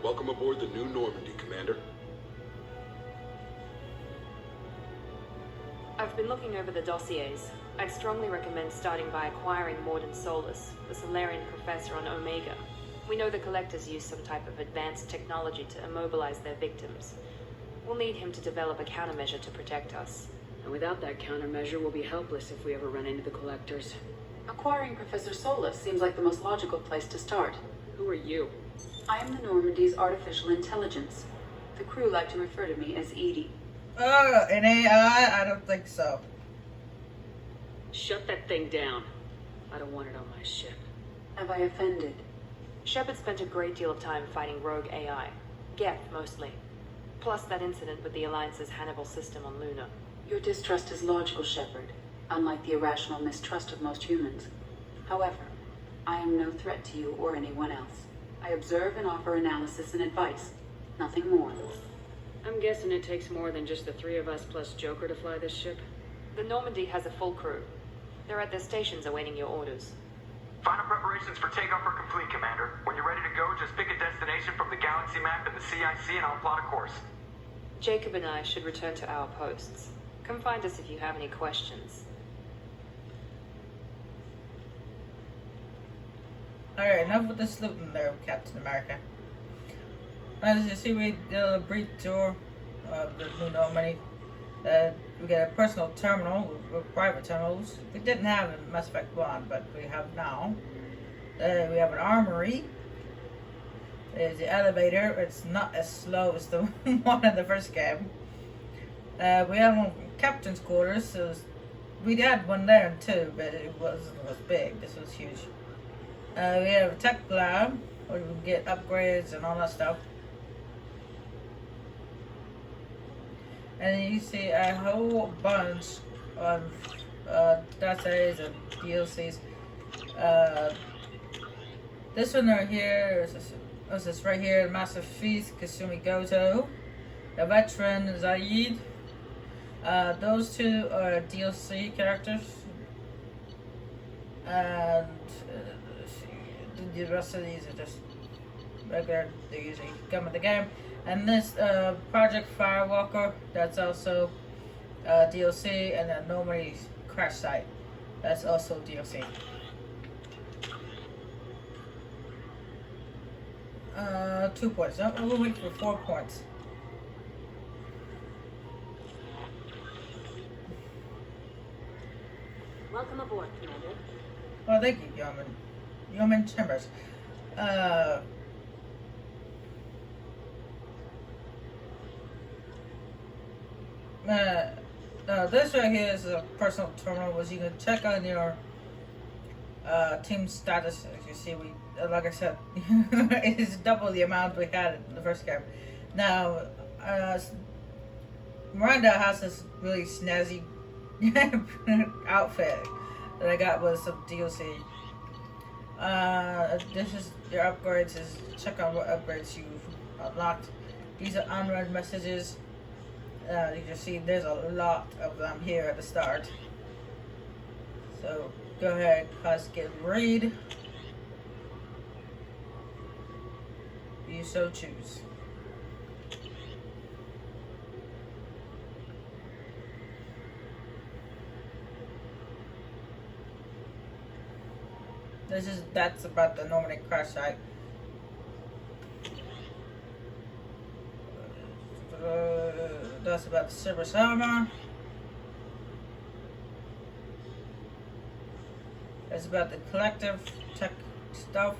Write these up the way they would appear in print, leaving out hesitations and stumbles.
Welcome aboard the new Normandy, Commander. I've been looking over the dossiers. I'd strongly recommend starting by acquiring Morden Solus, the Solarian professor on Omega. We know the Collectors use some type of advanced technology to immobilize their victims. We'll need him to develop a countermeasure to protect us. And without that countermeasure, we'll be helpless if we ever run into the Collectors. Acquiring Professor Solus seems like the most logical place to start. Who are you? I am the Normandy's artificial intelligence. The crew like to refer to me as Edie. An AI? I don't think so. Shut that thing down. I don't want it on my ship. Have I offended? Shepard spent a great deal of time fighting rogue AI. Geth, mostly. Plus that incident with the Alliance's Hannibal system on Luna. Your distrust is logical, Shepard, unlike the irrational mistrust of most humans. However, I am no threat to you or anyone else. I observe and offer analysis and advice. Nothing more. I'm guessing it takes more than just the three of us plus Joker to fly this ship. The Normandy has a full crew. They're at their stations awaiting your orders. Final preparations for takeoff are complete, Commander. When you're ready to go, just pick a destination from the galaxy map and the CIC and I'll plot a course. Jacob and I should return to our posts. Come find us if you have any questions. Alright, enough with this looting there, Captain America. As you see, we did a brief tour of the new Normandy. We got a personal terminal with private terminals. We didn't have in Mass Effect 1, but we have now. We have an armory. There's the elevator. It's not as slow as the one in the first game. We have one captain's quarters. So we had one there too, but it was big. This was huge. We have a tech lab where we can get upgrades and all that stuff. And you see a whole bunch of DLCs and DLCs. This one right here is this right here, Massive Feast, Kasumi Goto, the veteran Zaid. Those two are DLC characters, and the rest of these are just regular. They usually come with the game. And this Project Firewalker, that's also DLC, and then Normandy's Crash Site, that's also DLC. 2 points. No, we'll wait for 4 points. Welcome aboard, Commander. Well, thank you, Yeoman Chambers. This right here is a personal terminal, which you can check on your team status. As you see, we, like I said, it is double the amount we had in the first game. Now, Miranda has this really snazzy outfit that I got with some DLC. This is your upgrades. Check on what upgrades you've unlocked. These are unread messages. You can see there's a lot of them here at the start. So go ahead, press get read. You so choose. That's about the Normandy crash site. That's about the service armor. That's about the collective tech stuff.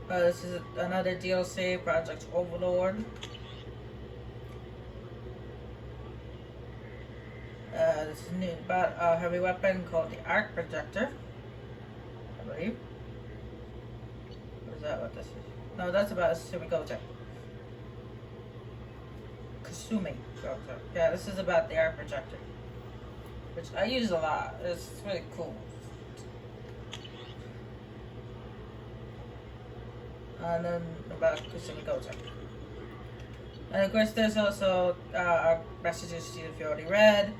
This is another DLC, Project Overlord. This is new about a heavy weapon called the Arc Projector, I believe. Or is that what this is? No, that's about Kasumi Goto. Kasumi Goto. Yeah, this is about the Arc Projector, which I use a lot. It's really cool. And then about Kasumi Goto. And of course, there's also messages you've already read.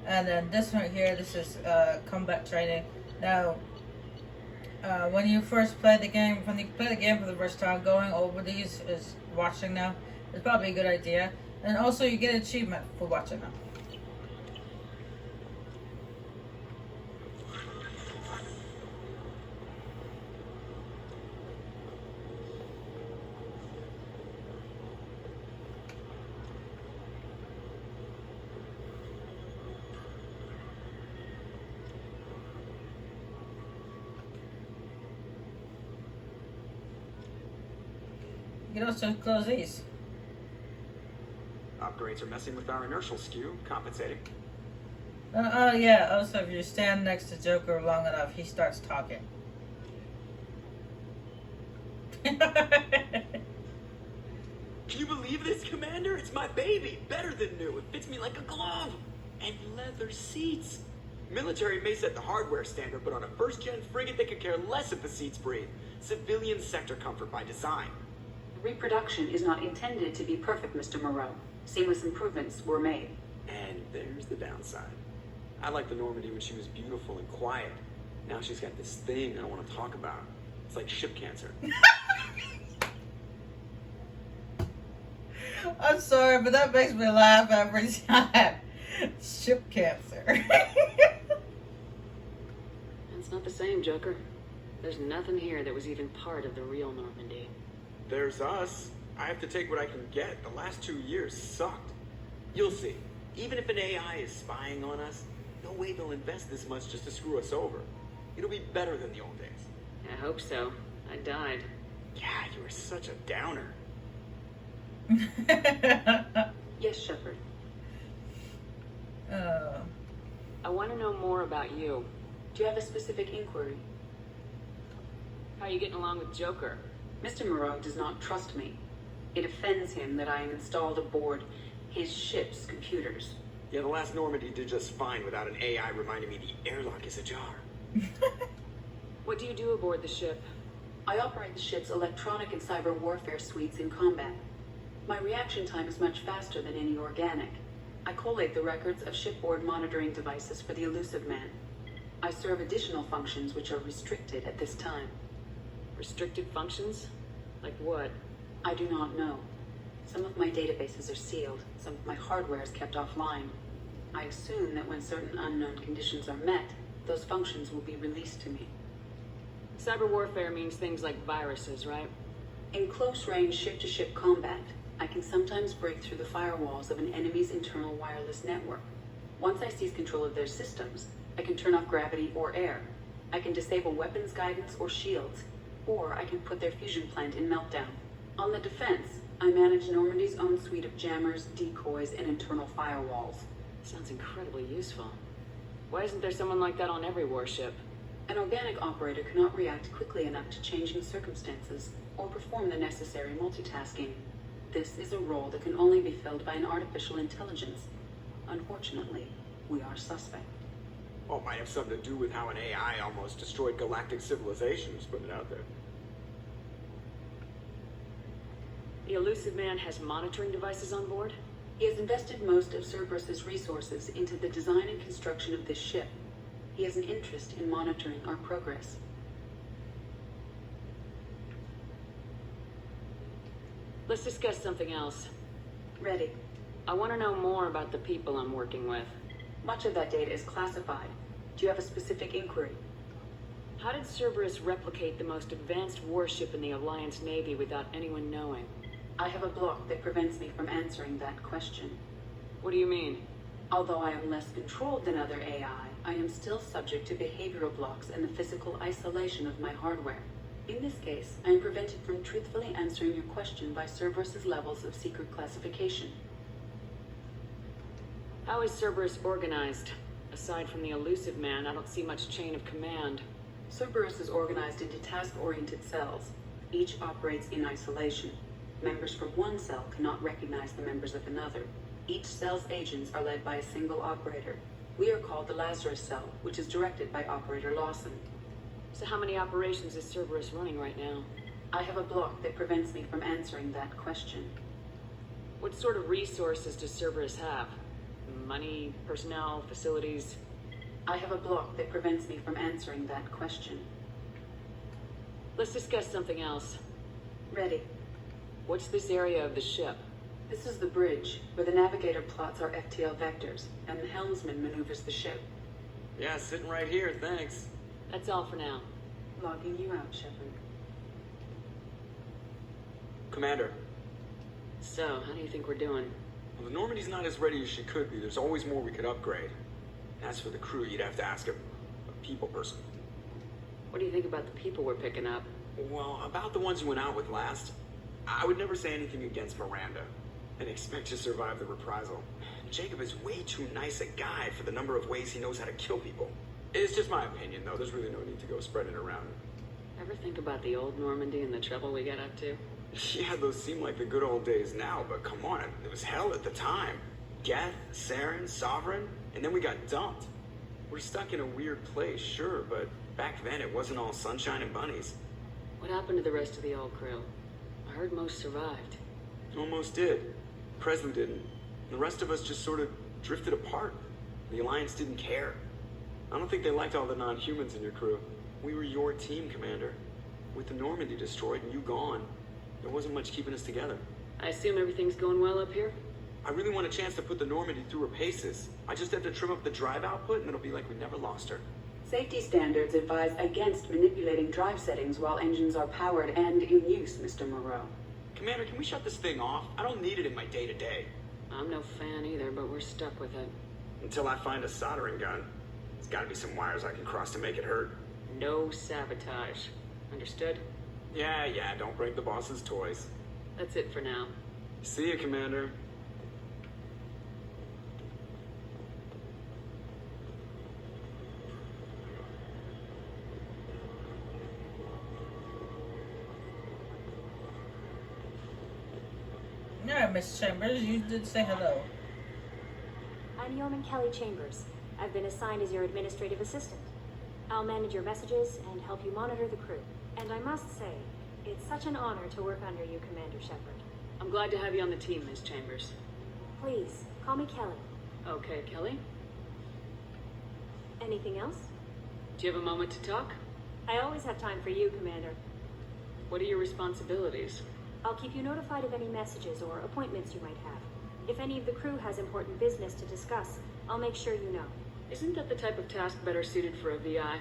And then this one here, this is combat training. Now, When you first play the game, when you play the game for the first time, going over these is watching them. It's probably a good idea. And also, you get an achievement for watching them. You can also close these. Upgrades are messing with our inertial skew, compensating. Oh yeah, also if you stand next to Joker long enough, he starts talking. Can you believe this, Commander? It's my baby. Better than new. It fits me like a glove. And leather seats. Military may set the hardware standard, but on a first-gen frigate, they could care less if the seats breathe. Civilian sector comfort by design. Reproduction is not intended to be perfect, Mr. Moreau. Seamless improvements were made. And there's the downside. I liked the Normandy when she was beautiful and quiet. Now she's got this thing I don't want to talk about. It's like ship cancer. I'm sorry, but that makes me laugh every time. Ship cancer. It's not the same, Joker. There's nothing here that was even part of the real Normandy. There's us. I have to take what I can get. The last 2 years sucked. You'll see. Even if an AI is spying on us, no way they'll invest this much just to screw us over. It'll be better than the old days. I hope so. I died. Yeah, you were such a downer. Yes, Shepard. I want to know more about you. Do you have a specific inquiry? How are you getting along with Joker? Mr. Moreau does not trust me. It offends him that I am installed aboard his ship's computers. Yeah, the last Normandy did just fine without an AI reminding me the airlock is ajar. What do you do aboard the ship? I operate the ship's electronic and cyber warfare suites in combat. My reaction time is much faster than any organic. I collate the records of shipboard monitoring devices for the Elusive Man. I serve additional functions which are restricted at this time. Restricted functions? Like what? I do not know. Some of my databases are sealed. Some of my hardware is kept offline. I assume that when certain unknown conditions are met, those functions will be released to me. Cyber warfare means things like viruses, right? In close-range ship-to-ship combat, I can sometimes break through the firewalls of an enemy's internal wireless network. Once I seize control of their systems, I can turn off gravity or air. I can disable weapons guidance or shields, or I can put their fusion plant in meltdown. On the defense, I manage Normandy's own suite of jammers, decoys, and internal firewalls. Sounds incredibly useful. Why isn't there someone like that on every warship? An organic operator cannot react quickly enough to changing circumstances or perform the necessary multitasking. This is a role that can only be filled by an artificial intelligence. Unfortunately, we are suspect. Oh, it might have something to do with how an AI almost destroyed galactic civilization. Just putting it out there. The Elusive Man has monitoring devices on board? He has invested most of Cerberus's resources into the design and construction of this ship. He has an interest in monitoring our progress. Let's discuss something else. Ready. I want to know more about the people I'm working with. Much of that data is classified. Do you have a specific inquiry? How did Cerberus replicate the most advanced warship in the Alliance Navy without anyone knowing? I have a block that prevents me from answering that question. What do you mean? Although I am less controlled than other AI, I am still subject to behavioral blocks and the physical isolation of my hardware. In this case, I am prevented from truthfully answering your question by Cerberus's levels of secret classification. How is Cerberus organized? Aside from the Elusive Man, I don't see much chain of command. Cerberus is organized into task-oriented cells. Each operates in isolation. Members from one cell cannot recognize the members of another. Each cell's agents are led by a single operator. We are called the Lazarus Cell, which is directed by Operator Lawson. So how many operations is Cerberus running right now? I have a block that prevents me from answering that question. What sort of resources does Cerberus have? Money, personnel, facilities? I have a block that prevents me from answering that question. Let's discuss something else. Ready. What's this area of the ship? This is the bridge, where the navigator plots our FTL vectors, and the helmsman maneuvers the ship. Yeah, sitting right here, thanks. That's all for now. Logging you out, Shepard. Commander, So, how do you think we're doing? well, the Normandy's not as ready as she could be. There's always more we could upgrade. And as for the crew, you'd have to ask a people person. What do you think about the people we're picking up? Well, about the ones you went out with last, I would never say anything against Miranda and expect to survive the reprisal. Jacob is way too nice a guy for the number of ways he knows how to kill people. It's just my opinion, though. There's really no need to go spreading it around. Ever think about the old Normandy and the trouble we got up to? Yeah, those seem like the good old days now, but come on, it was hell at the time. Geth, Saren, Sovereign, and then we got dumped. We're stuck in a weird place, sure, but back then it wasn't all sunshine and bunnies. What happened to the rest of the old crew? I heard most survived. Almost did. Presley didn't. The rest of us just sort of drifted apart. The Alliance didn't care. I don't think they liked all the non-humans in your crew. We were your team, Commander. With the Normandy destroyed and you gone, there wasn't much keeping us together. I assume everything's going well up here? I really want a chance to put the Normandy through her paces. I just have to trim up the drive output and it'll be like we never lost her. Safety standards advise against manipulating drive settings while engines are powered and in use, Mr. Moreau. Commander, can we shut this thing off? I don't need it in my day-to-day. I'm no fan either, but we're stuck with it. Until I find a soldering gun. There's gotta be some wires I can cross to make it hurt. No sabotage. Understood? Yeah, don't break the boss's toys. That's it for now. See you, Commander. Yeah, Miss Chambers, you did say hello. I'm Yeoman Kelly Chambers. I've been assigned as your administrative assistant. I'll manage your messages and help you monitor the crew. And I must say, it's such an honor to work under you, Commander Shepard. I'm glad to have you on the team, Ms. Chambers. Please, call me Kelly. Okay, Kelly? Anything else? Do you have a moment to talk? I always have time for you, Commander. What are your responsibilities? I'll keep you notified of any messages or appointments you might have. If any of the crew has important business to discuss, I'll make sure you know. Isn't that the type of task better suited for a VI?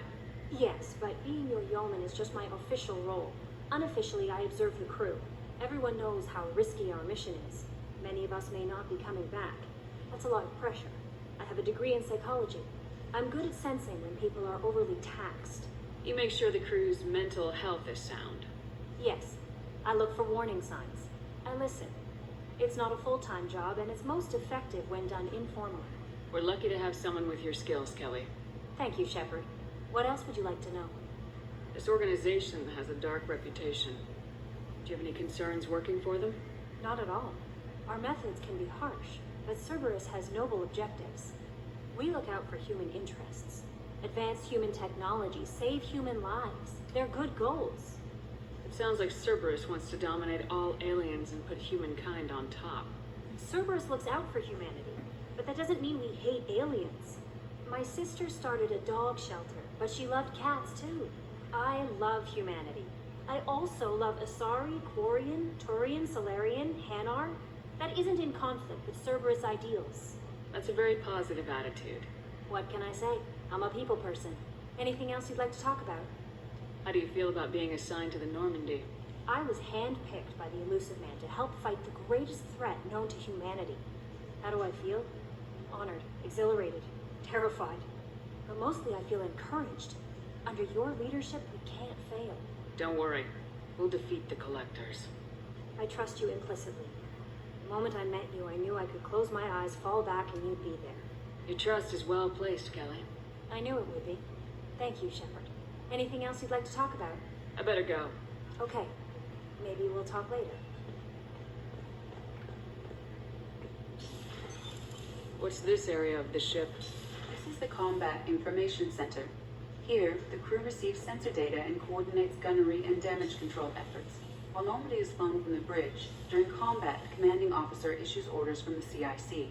Yes, but being your yeoman is just my official role. Unofficially, I observe the crew. Everyone knows how risky our mission is. Many of us may not be coming back. That's a lot of pressure. I have a degree in psychology. I'm good at sensing when people are overly taxed. You make sure the crew's mental health is sound. Yes, I look for warning signs. I listen. It's not a full-time job, and it's most effective when done informally. We're lucky to have someone with your skills, Kelly. Thank you, Shepard. What else would you like to know? This organization has a dark reputation. Do you have any concerns working for them? Not at all. Our methods can be harsh, but Cerberus has noble objectives. We look out for human interests. Advance human technology, save human lives. They're good goals. It sounds like Cerberus wants to dominate all aliens and put humankind on top. Cerberus looks out for humanity, but that doesn't mean we hate aliens. My sister started a dog shelter, but she loved cats too. I love humanity. I also love Asari, Quarian, Turian, Solarian, Hanar. That isn't in conflict with Cerberus ideals. That's a very positive attitude. What can I say? I'm a people person. Anything else you'd like to talk about? How do you feel about being assigned to the Normandy? I was handpicked by the Elusive Man to help fight the greatest threat known to humanity. How do I feel? Honored, exhilarated, terrified. But mostly I feel encouraged. Under your leadership, we can't fail. Don't worry. We'll defeat the Collectors. I trust you implicitly. The moment I met you, I knew I could close my eyes, fall back, and you'd be there. Your trust is well placed, Kelly. I knew it would be. Thank you, Shepard. Anything else you'd like to talk about? I better go. Okay. Maybe we'll talk later. What's this area of the ship? This is the Combat Information Center. Here, the crew receives sensor data and coordinates gunnery and damage control efforts. While Normandy is flown from the bridge, during combat, the commanding officer issues orders from the CIC.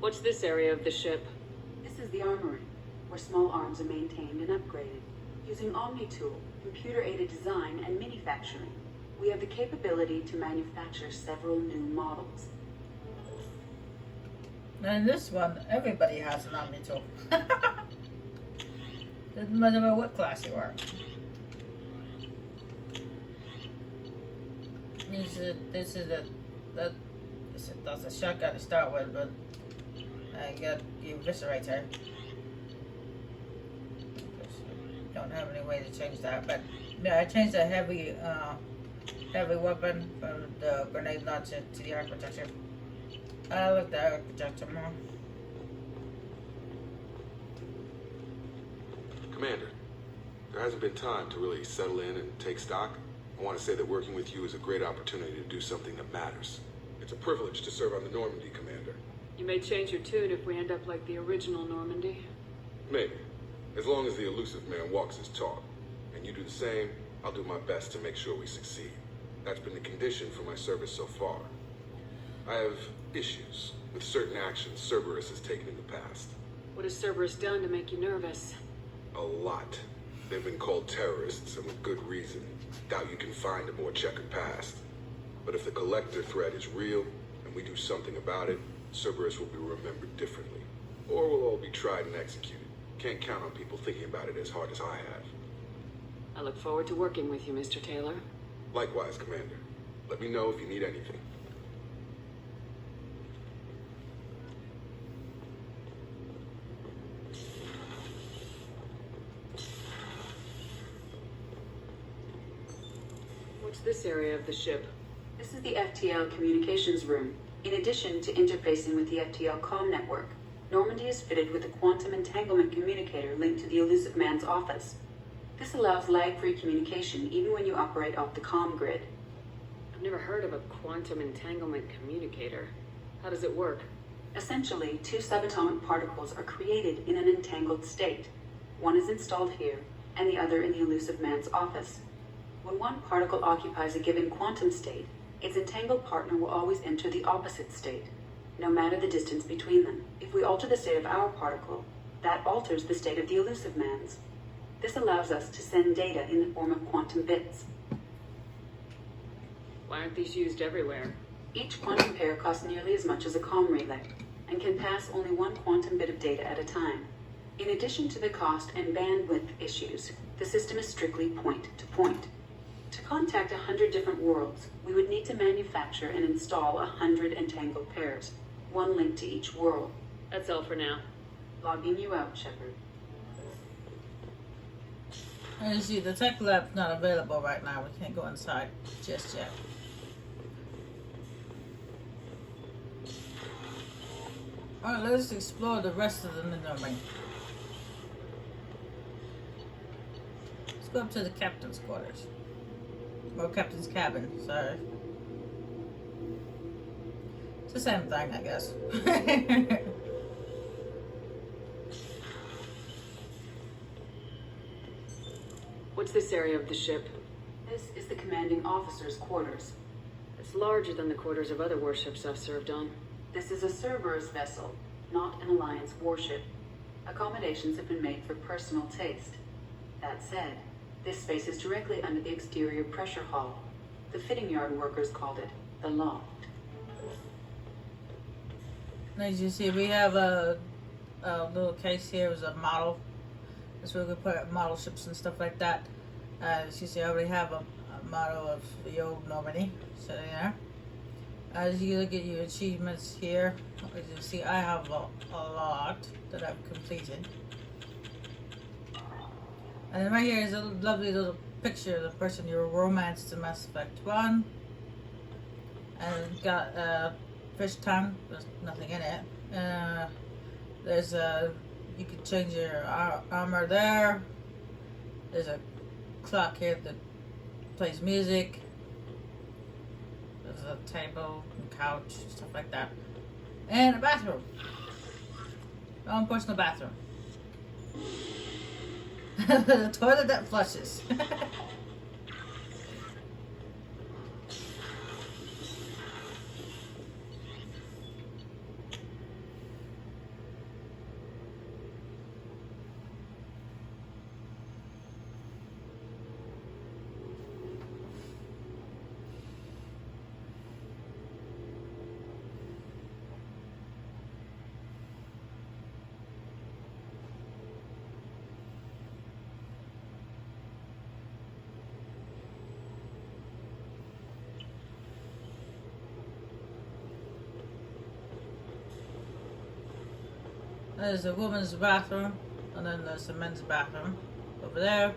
What's this area of the ship? This is the armory, where small arms are maintained and upgraded. Using Omni-Tool, computer-aided design, and manufacturing, we have the capability to manufacture several new models. And this one, everybody has an Omni tool. Doesn't matter what class you are. That's a shotgun to start with, but I got you eviscerate her. Don't have any way to change that, but yeah, I changed the heavy weapon from the grenade launcher to the arc protector. I like the arc protector more. Commander, there hasn't been time to really settle in and take stock. I want to say that working with you is a great opportunity to do something that matters. It's a privilege to serve on the Normandy, Commander. You may change your tune if we end up like the original Normandy. Maybe. As long as the elusive man walks his talk. And you do the same, I'll do my best to make sure we succeed. That's been the condition for my service so far. I have issues with certain actions Cerberus has taken in the past. What has Cerberus done to make you nervous? A lot. They've been called terrorists, and with good reason. Doubt you can find a more checkered past. But if the Collector threat is real, and we do something about it, Cerberus will be remembered differently. Or we'll all be tried and executed. Can't count on people thinking about it as hard as I have. I look forward to working with you, Mr. Taylor. Likewise, Commander. Let me know if you need anything. What's this area of the ship? This is the FTL communications room. In addition to interfacing with the FTL comm network, Normandy is fitted with a quantum entanglement communicator linked to the elusive man's office. This allows lag-free communication even when you operate off the comm grid. I've never heard of a quantum entanglement communicator. How does it work? Essentially, two subatomic particles are created in an entangled state. One is installed here, and the other in the elusive man's office. When one particle occupies a given quantum state, its entangled partner will always enter the opposite state, no matter the distance between them. If we alter the state of our particle, that alters the state of the elusive man's. This allows us to send data in the form of quantum bits. Why aren't these used everywhere? Each quantum pair costs nearly as much as a comm relay, and can pass only one quantum bit of data at a time. In addition to the cost and bandwidth issues, the system is strictly point-to-point. To contact 100 different worlds, we would need to manufacture and install 100 entangled pairs, one linked to each world. That's all for now. Logging you out, Shepard. As you see, the tech lab's not available right now. We can't go inside just yet. Alright, let's explore the rest of the domain. Let's go up to the captain's quarters. Or captain's cabin, sorry. It's the same thing, I guess. What's this area of the ship? This is the commanding officer's quarters. It's larger than the quarters of other warships I've served on. This is a Cerberus vessel, not an Alliance warship. Accommodations have been made for personal taste. That said, this space is directly under the exterior pressure hull. The fitting yard workers called it the loft. As you see, we have a little case here as a model. That's where we put model ships and stuff like that. As you see, I already have a model of the old Normandy sitting there. As you look at your achievements here, as you see, I have a lot that I've completed. And right here is a lovely little picture of the person you romanced in Mass Effect 1. And it's got a fish tongue, there's nothing in it. There's a, you can change your armor there. There's a clock here that plays music. There's a table and couch, stuff like that. And a bathroom. My own personal bathroom. The toilet that flushes. There's a woman's bathroom, and then there's the men's bathroom over there.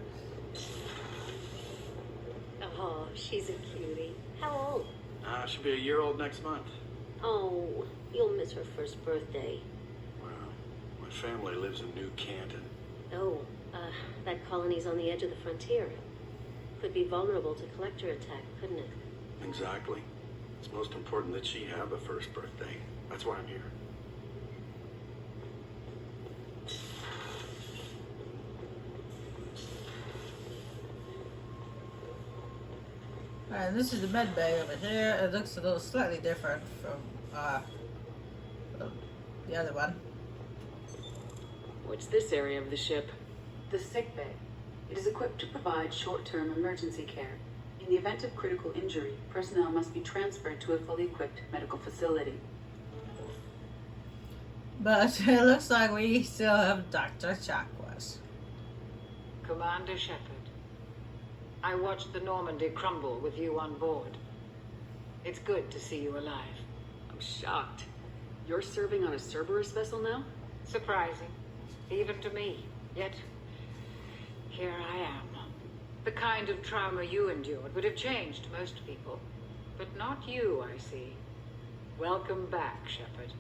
Oh, she's a cutie. How old? She'll be a year old next month. Oh, you'll miss her first birthday. Well, my family lives in New Canton. Oh, that colony's on the edge of the frontier. Could be vulnerable to collector attack, couldn't it? Exactly. It's most important that she have a first birthday. That's why I'm here. Alright, this is the med bay over here. It looks a little slightly different from the other one. What's this area of the ship? The sick bay. It is equipped to provide short-term emergency care. In the event of critical injury, personnel must be transferred to a fully equipped medical facility. But it looks like we still have Dr. Chakwas. Commander Shepard. I watched the Normandy crumble with you on board. It's good to see you alive. I'm shocked. You're serving on a Cerberus vessel now? Surprising, even to me. Yet, here I am. The kind of trauma you endured would have changed most people. But not you, I see. Welcome back, Shepard.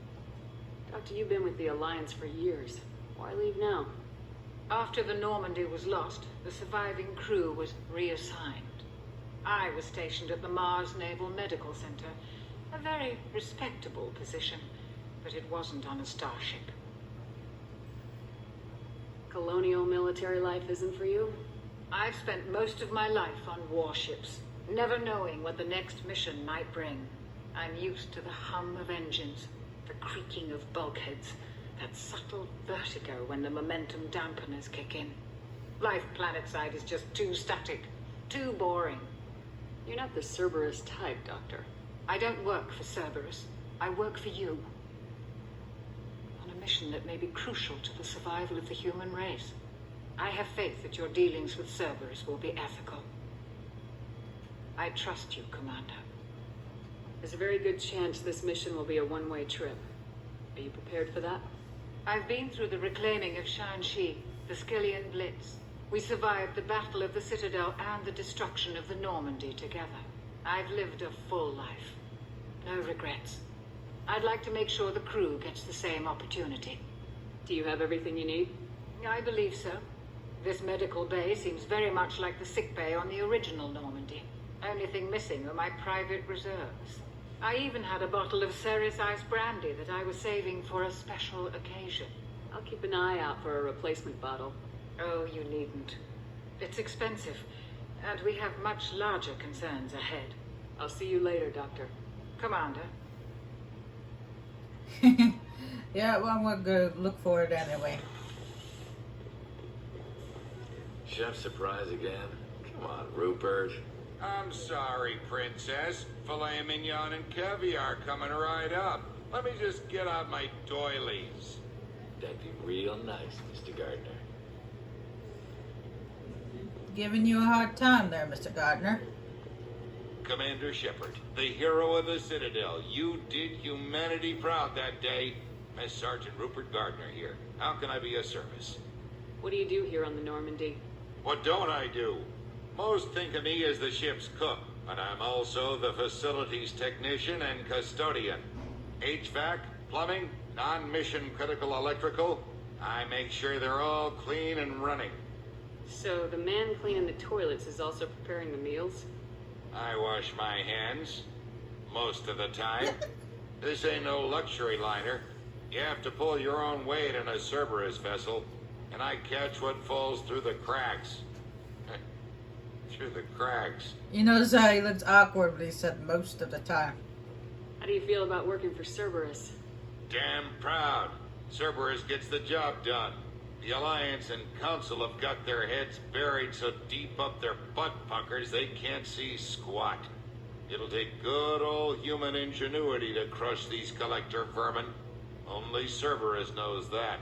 Doctor, you've been with the Alliance for years. Why leave now? After the Normandy was lost, the surviving crew was reassigned. I was stationed at the Mars Naval Medical Center, a very respectable position, but it wasn't on a starship. Colonial military life isn't for you? I've spent most of my life on warships, never knowing what the next mission might bring. I'm used to the hum of engines, the creaking of bulkheads, that subtle vertigo when the momentum dampeners kick in. Life planetside is just too static, too boring. You're not the Cerberus type, Doctor. I don't work for Cerberus. I work for you. On a mission that may be crucial to the survival of the human race. I have faith that your dealings with Cerberus will be ethical. I trust you, Commander. There's a very good chance this mission will be a one-way trip. Are you prepared for that? I've been through the reclaiming of Shanxi, the Skillian Blitz. We survived the Battle of the Citadel and the destruction of the Normandy together. I've lived a full life. No regrets. I'd like to make sure the crew gets the same opportunity. Do you have everything you need? I believe so. This medical bay seems very much like the sick bay on the original Normandy. Only thing missing are my private reserves. I even had a bottle of Ceres Ice brandy that I was saving for a special occasion. I'll keep an eye out for a replacement bottle. Oh, you needn't. It's expensive, and we have much larger concerns ahead. I'll see you later, Doctor. Commander. Yeah, well, I'm gonna go look for it anyway. Chef surprise again? Come on, Rupert. I'm sorry, Princess. Filet mignon and caviar coming right up. Let me just get out my doilies. That'd be real nice, Mr. Gardner. Giving you a hard time there, Mr. Gardner. Commander Shepard, the hero of the Citadel. You did humanity proud that day. Miss Sergeant Rupert Gardner here. How can I be of service? What do you do here on the Normandy? What don't I do? Most think of me as the ship's cook, but I'm also the facilities technician and custodian. HVAC, plumbing, non-mission critical electrical. I make sure they're all clean and running. So the man cleaning the toilets is also preparing the meals? I wash my hands. Most of the time. This ain't no luxury liner. You have to pull your own weight in a Cerberus vessel, and I catch what falls through the cracks. Through the cracks. You notice how he looked awkward when he said most of the time. How do you feel about working for Cerberus? Damn proud. Cerberus gets the job done. The Alliance and Council have got their heads buried so deep up their butt puckers they can't see squat. It'll take good old human ingenuity to crush these collector vermin. Only Cerberus knows that.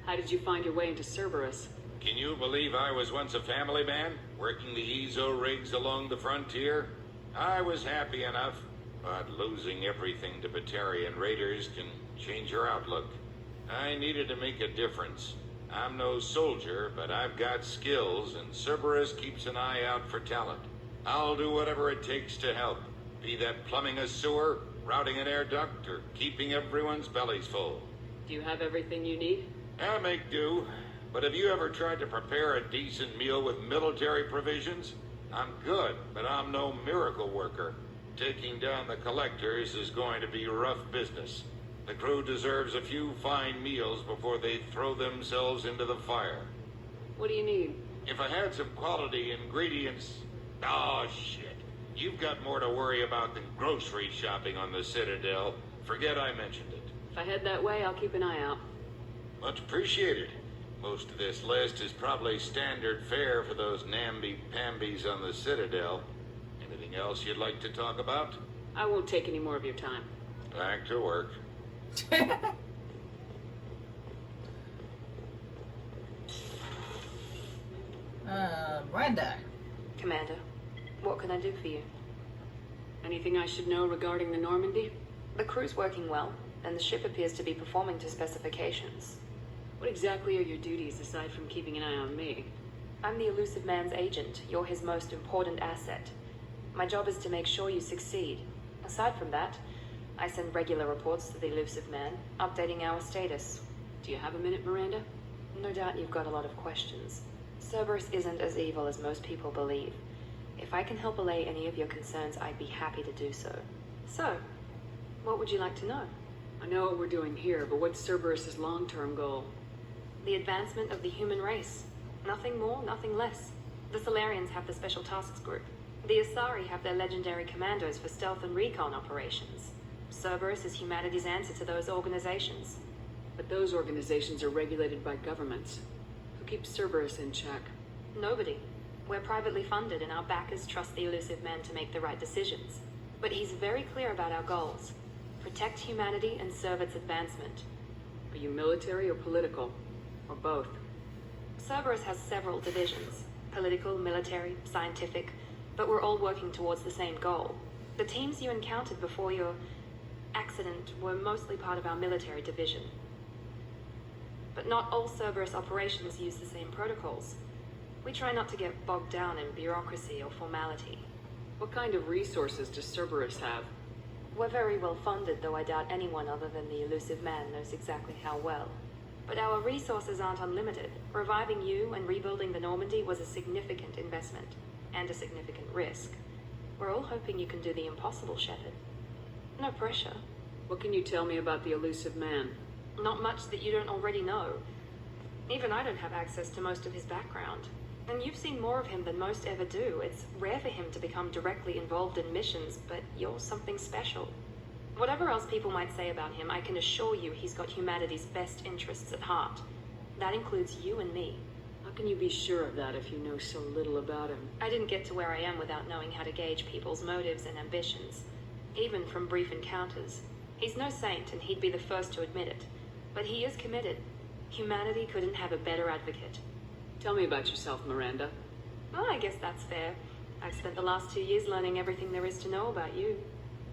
How did you find your way into Cerberus? Can you believe I was once a family man, working the EZO rigs along the frontier? I was happy enough, but losing everything to Batarian raiders can change your outlook. I needed to make a difference. I'm no soldier, but I've got skills, and Cerberus keeps an eye out for talent. I'll do whatever it takes to help. Be that plumbing a sewer, routing an air duct, or keeping everyone's bellies full. Do you have everything you need? I make do. But have you ever tried to prepare a decent meal with military provisions? I'm good, but I'm no miracle worker. Taking down the collectors is going to be rough business. The crew deserves a few fine meals before they throw themselves into the fire. What do you need? If I had some quality ingredients... Oh, shit. You've got more to worry about than grocery shopping on the Citadel. Forget I mentioned it. If I head that way, I'll keep an eye out. Much appreciated. Most of this list is probably standard fare for those namby-pambies on the Citadel. Anything else you'd like to talk about? I won't take any more of your time. Back to work. Brenda. Commander, what can I do for you? Anything I should know regarding the Normandy? The crew's working well, and the ship appears to be performing to specifications. What exactly are your duties aside from keeping an eye on me? I'm the elusive man's agent. You're his most important asset. My job is to make sure you succeed. Aside from that, I send regular reports to the elusive man, updating our status. Do you have a minute, Miranda? No doubt you've got a lot of questions. Cerberus isn't as evil as most people believe. If I can help allay any of your concerns, I'd be happy to do so. So, what would you like to know? I know what we're doing here, but what's Cerberus's long-term goal? The advancement of the human race. Nothing more, nothing less. The Solarians have the Special Tasks Group. The Asari have their legendary commandos for stealth and recon operations. Cerberus is humanity's answer to those organizations. But those organizations are regulated by governments. Who keeps Cerberus in check? Nobody. We're privately funded, and our backers trust the elusive man to make the right decisions. But he's very clear about our goals. Protect humanity and serve its advancement. Are you military or political? Or both? Cerberus has several divisions. Political, military, scientific. But we're all working towards the same goal. The teams you encountered before your accident were mostly part of our military division. But not all Cerberus operations use the same protocols. We try not to get bogged down in bureaucracy or formality. What kind of resources does Cerberus have? We're very well funded, though I doubt anyone other than the elusive man knows exactly how well. But our resources aren't unlimited. Reviving you and rebuilding the Normandy was a significant investment, and a significant risk. We're all hoping you can do the impossible, Shepard. No pressure. What can you tell me about the elusive man? Not much that you don't already know. Even I don't have access to most of his background. And you've seen more of him than most ever do. It's rare for him to become directly involved in missions, but you're something special. Whatever else people might say about him, I can assure you he's got humanity's best interests at heart. That includes you and me. How can you be sure of that if you know so little about him? I didn't get to where I am without knowing how to gauge people's motives and ambitions, even from brief encounters. He's no saint, and he'd be the first to admit it. But he is committed. Humanity couldn't have a better advocate. Tell me about yourself, Miranda. Well, I guess that's fair. I've spent the last 2 years learning everything there is to know about you.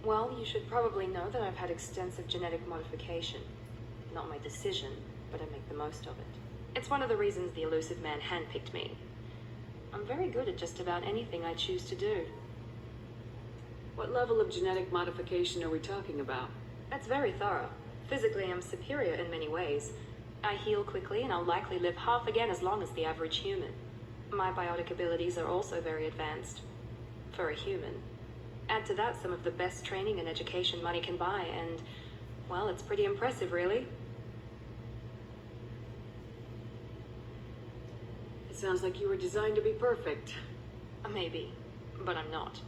Well, you should probably know that I've had extensive genetic modification. Not my decision, but I make the most of it. It's one of the reasons the elusive man handpicked me. I'm very good at just about anything I choose to do. What level of genetic modification are we talking about? That's very thorough. Physically, I'm superior in many ways. I heal quickly, and I'll likely live half again as long as the average human. My biotic abilities are also very advanced. For a human. Add to that some of the best training and education money can buy, and, well, it's pretty impressive, really. It sounds like you were designed to be perfect. Maybe, but I'm not.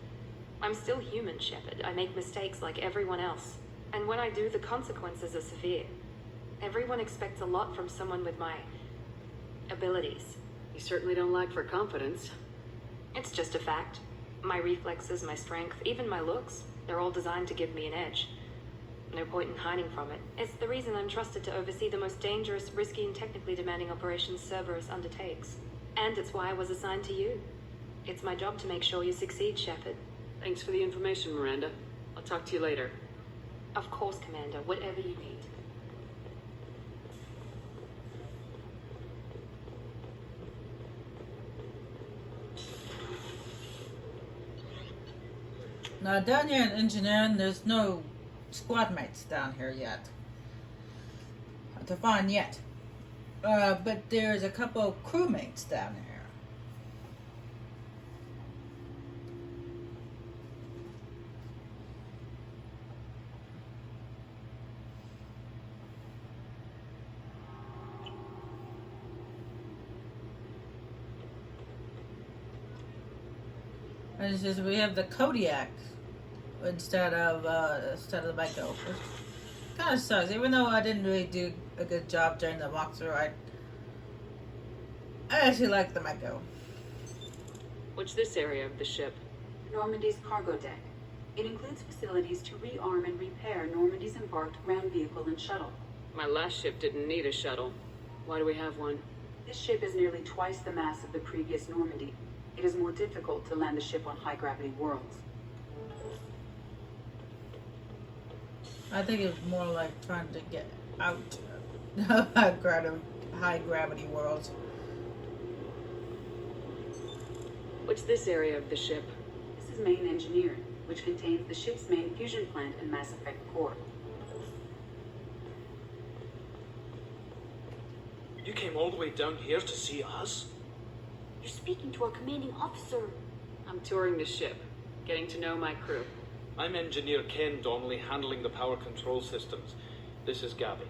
I'm still human, Shepard. I make mistakes like everyone else. And when I do, the consequences are severe. Everyone expects a lot from someone with my abilities. You certainly don't lack for confidence. It's just a fact. My reflexes, my strength, even my looks, they're all designed to give me an edge. No point in hiding from it. It's the reason I'm trusted to oversee the most dangerous, risky, and technically demanding operations Cerberus undertakes. And it's why I was assigned to you. It's my job to make sure you succeed, Shepard. Thanks for the information, Miranda. I'll talk to you later. Of course, Commander, whatever you need. Now down here in engineering, there's no squad mates down here yet. To find yet. But there's a couple of crewmates down here. And it's just we have the Kodiak instead of the Mako. Kind of sucks. Even though I didn't really do a good job during the walkthrough, I actually like the Mako. What's this area of the ship? Normandy's cargo deck. It includes facilities to rearm and repair Normandy's embarked ground vehicle and shuttle. My last ship didn't need a shuttle. Why do we have one? This ship is nearly twice the mass of the previous Normandy. It is more difficult to land the ship on high-gravity worlds. I think it's more like trying to get out of high-gravity worlds. What's this area of the ship? This is main engineering, which contains the ship's main fusion plant and Mass Effect core. You came all the way down here to see us? You're speaking to our commanding officer. I'm touring the ship, getting to know my crew. I'm Engineer Ken Donnelly, handling the power control systems. This is Gabby.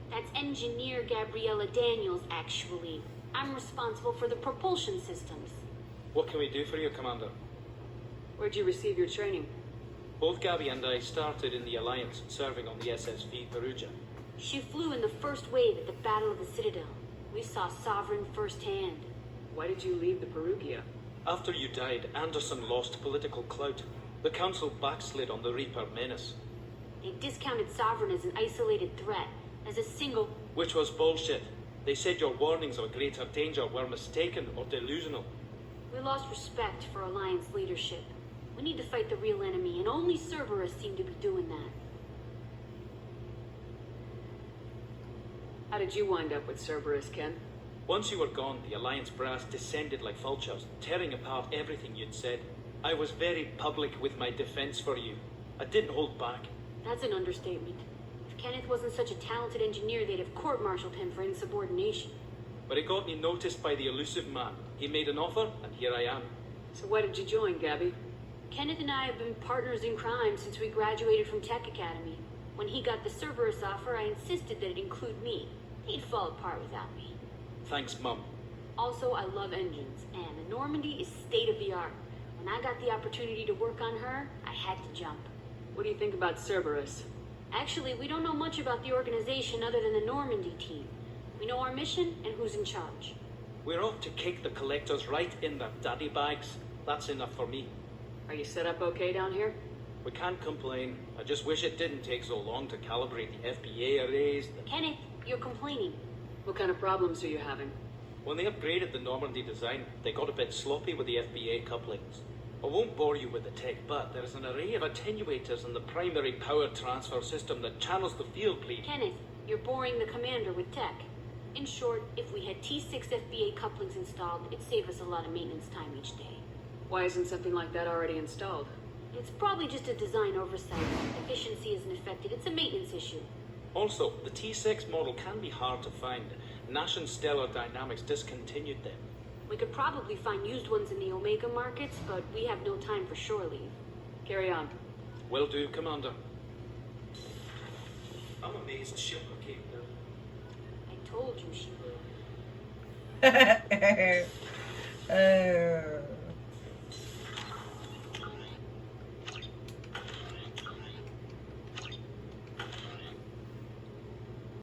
That's Engineer Gabriella Daniels, actually. I'm responsible for the propulsion systems. What can we do for you, Commander? Where'd you receive your training? Both Gabby and I started in the Alliance, serving on the SSV Perugia. She flew in the first wave at the Battle of the Citadel. We saw Sovereign firsthand. Why did you leave the Perugia? After you died, Anderson lost political clout. The Council backslid on the Reaper menace. They discounted Sovereign as an isolated threat, as a single... Which was bullshit. They said your warnings of greater danger were mistaken or delusional. We lost respect for Alliance leadership. We need to fight the real enemy, and only Cerberus seem to be doing that. How did you wind up with Cerberus, Ken? Once you were gone, the Alliance brass descended like vultures, tearing apart everything you'd said. I was very public with my defense for you. I didn't hold back. That's an understatement. If Kenneth wasn't such a talented engineer, they'd have court-martialed him for insubordination. But it got me noticed by the elusive man. He made an offer, and here I am. So why did you join, Gabby? Kenneth and I have been partners in crime since we graduated from Tech Academy. When he got the Cerberus offer, I insisted that it include me. He'd fall apart without me. Thanks, Mum. Also, I love engines, and the Normandy is state-of-the-art. When I got the opportunity to work on her, I had to jump. What do you think about Cerberus? Actually, we don't know much about the organization other than the Normandy team. We know our mission and who's in charge. We're off to kick the collectors right in their daddy bags. That's enough for me. Are you set up okay down here? We can't complain. I just wish it didn't take so long to calibrate the FBA arrays. Kenneth, you're complaining. What kind of problems are you having? When they upgraded the Normandy design, they got a bit sloppy with the FBA couplings. I won't bore you with the tech, but there is an array of attenuators in the primary power transfer system that channels the field bleed. Kenneth, you're boring the commander with tech. In short, if we had T6 FBA couplings installed, it'd save us a lot of maintenance time each day. Why isn't something like that already installed? It's probably just a design oversight. Efficiency isn't affected. It's a maintenance issue. Also, the T6 model can be hard to find. Nash and Stellar Dynamics discontinued them. We could probably find used ones in the Omega markets, but we have no time for shore leave. Carry on. Will do, Commander. I'm amazed Shipper came down. I told you she would.